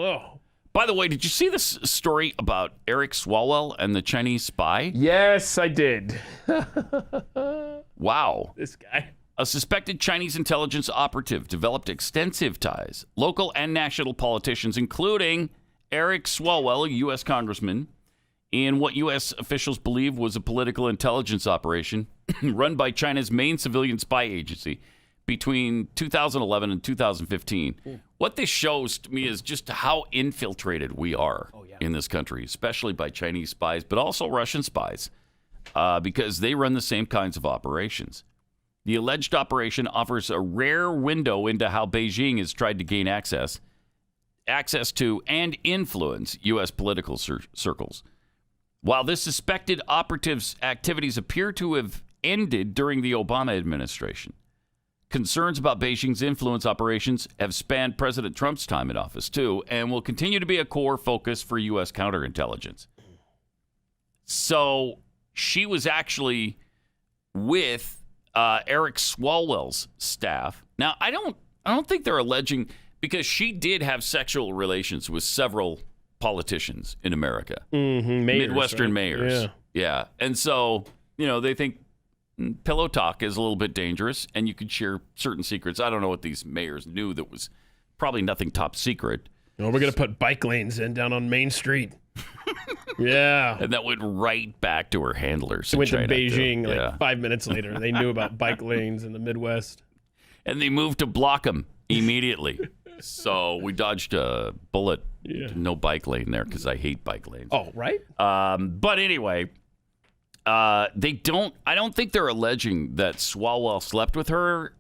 Oh. By the way, did you see this story about Eric Swalwell and the Chinese spy? Yes, I did. Wow. This guy. A suspected Chinese intelligence operative developed extensive ties, local and national politicians, including Eric Swalwell, a U.S. congressman, in what U.S. officials believe was a political intelligence operation run by China's main civilian spy agency between 2011 and 2015. What this shows to me is just how infiltrated we are in this country, especially by Chinese spies, but also Russian spies, because they run the same kinds of operations. The alleged operation offers a rare window into how Beijing has tried to gain access to and influence U.S. political circles. While this suspected operative's activities appear to have ended during the Obama administration, concerns about Beijing's influence operations have spanned President Trump's time in office, too, and will continue to be a core focus for U.S. counterintelligence. So she was actually with Eric Swalwell's staff. Now, I don't think they're alleging, because she did have sexual relations with several politicians in America, Mayors, Midwestern right? mayors. Yeah. And so, they think pillow talk is a little bit dangerous, and you could share certain secrets. I don't know what these mayors knew that was probably nothing top secret. Oh, we're going to put bike lanes in down on Main Street. Yeah. And that went right back to her handlers. They went to Beijing too. like 5 minutes later. They knew about bike lanes in the Midwest. And they moved to block them immediately. So we dodged a bullet. Yeah. No bike lane there, because I hate bike lanes. Oh, right? But anyway, I don't think they're alleging that Swalwell slept with her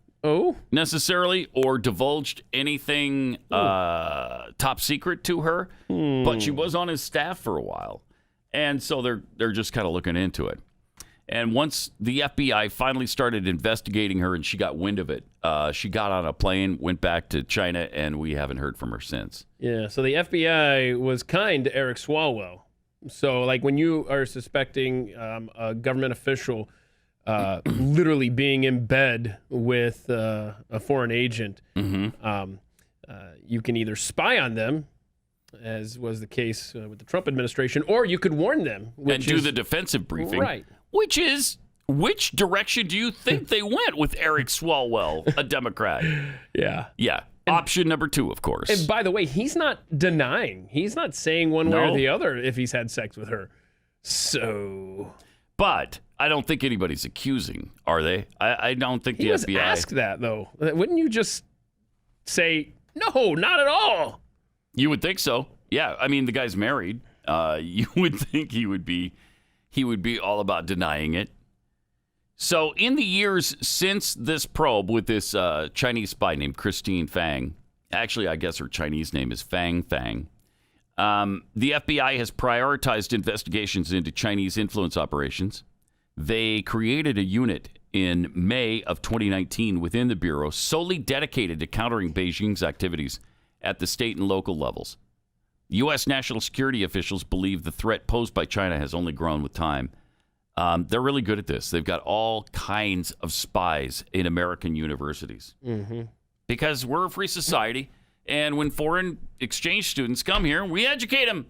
necessarily or divulged anything top secret to her, but she was on his staff for a while. And so they're just kind of looking into it. And once the FBI finally started investigating her and she got wind of it, she got on a plane, went back to China, and we haven't heard from her since. Yeah, so the FBI was kind to Eric Swalwell. So, like, when you are suspecting a government official literally being in bed with a foreign agent, you can either spy on them, as was the case with the Trump administration, or you could warn them. And do the defensive briefing. Right. Which direction do you think they went with Eric Swalwell, a Democrat? Yeah. Yeah. Option number 2, of course. And by the way, he's not denying. He's not saying one way or the other if he's had sex with her. So. But I don't think anybody's accusing, are they? I don't think the FBI. He was asked that, though. Wouldn't you just say, no, not at all? You would think so. Yeah. I mean, the guy's married. You would think he would be all about denying it. So in the years since this probe with this Chinese spy named Christine Fang, actually, I guess her Chinese name is Fang Fang, the FBI has prioritized investigations into Chinese influence operations. They created a unit in May of 2019 within the Bureau solely dedicated to countering Beijing's activities at the state and local levels. U.S. national security officials believe the threat posed by China has only grown with time. They're really good at this. They've got all kinds of spies in American universities because we're a free society. And when foreign exchange students come here, we educate them.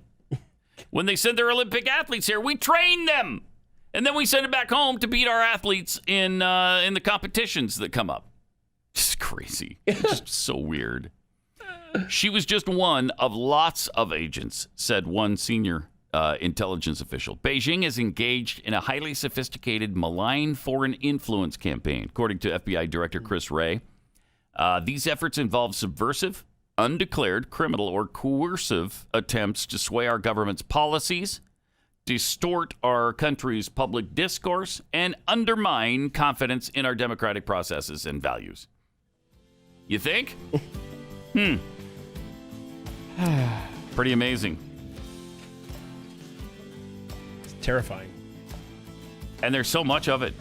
When they send their Olympic athletes here, we train them. And then we send them back home to beat our athletes in the competitions that come up. It's crazy. It's just so weird. She was just one of lots of agents, said one senior intelligence official. Beijing is engaged in a highly sophisticated malign foreign influence campaign, according to FBI Director Chris Wray. These efforts involve subversive, undeclared, criminal, or coercive attempts to sway our government's policies, distort our country's public discourse, and undermine confidence in our democratic processes and values. You think? Pretty amazing. It's terrifying. And there's so much of it.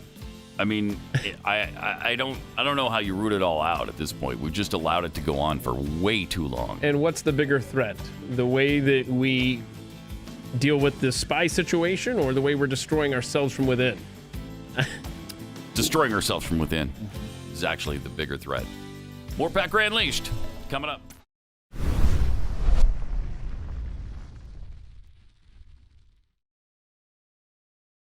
I mean, I don't know how you root it all out at this point. We've just allowed it to go on for way too long. And what's the bigger threat? The way that we deal with this spy situation, or the way we're destroying ourselves from within? Destroying ourselves from within is actually the bigger threat. More Pat Gray Unleashed coming up.